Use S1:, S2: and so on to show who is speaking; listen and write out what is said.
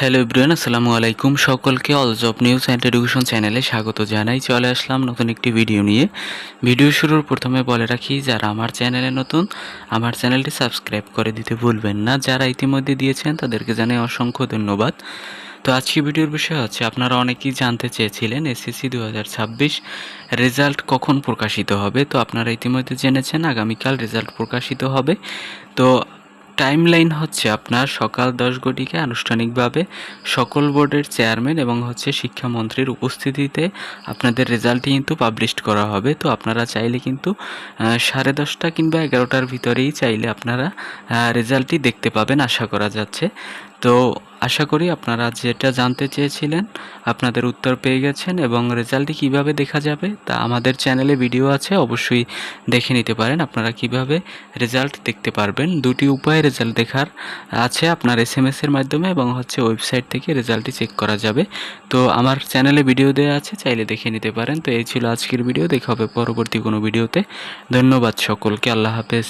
S1: Hello everyone, আসসালামু আলাইকুম। সকলকে all job news and education চ্যানেলে স্বাগত জানাই। চলে আসলাম নতুন একটি ভিডিও নিয়ে। ভিডিও শুরুর প্রথমে বলে রাখি, যারা আমার চ্যানেলে নতুন, আমার চ্যানেলটি সাবস্ক্রাইব করে দিতে ভুলবেন না। যারা ইতিমধ্যে দিয়েছেন তাদেরকে জানাই অসংখ্য ধন্যবাদ। তো আজকে ভিডিওর বিষয় হচ্ছে, আপনারা অনেকেই জানতে চেয়েছিলেন এসএসসি 2026 রেজাল্ট কখন প্রকাশিত হবে। তো আপনারা ইতিমধ্যে জেনেছেন আগামীকাল রেজাল্ট প্রকাশিত হবে। তো টাইমলাইন হচ্ছে আপনার সকাল 10 ঘটিকায় আনুষ্ঠানিকভাবে সকল বোর্ডের চেয়ারম্যান এবং শিক্ষামন্ত্রীর উপস্থিতিতে আপনাদের রেজাল্টটি কিন্তু পাবলিশ করা হবে। তো আপনারা চাইলে কিন্তু 10:30 কিংবা 11টার ভিতরেই চাইলে আপনারা রেজাল্টটি দেখতে পাবেন আশা করা যাচ্ছে। তো আশা করি আপনারা যেটা জানতে চেয়েছিলেন আপনাদের উত্তর পেয়ে গেছেন, এবং রেজাল্টটি কিভাবে দেখা যাবে তা আমাদের চ্যানেলে ভিডিও আছে, অবশ্যই দেখে নিতে পারেন। আপনারা কিভাবে রেজাল্ট দেখতে পারবেন, দুটি উপায়ে রেজাল্ট দেখার আছে, আপনার এসএমএস-এর মাধ্যমে এবং ওয়েবসাইট থেকে রেজাল্টটি চেক করা যাবে। তো আমার চ্যানেলে ভিডিও দেওয়া আছে, চাইলে দেখে নিতে পারেন। তো এই ছিল আজকের ভিডিও, দেখা হবে পরবর্তী কোনো ভিডিওতে। ধন্যবাদ সকলকে, আল্লাহ হাফেজ।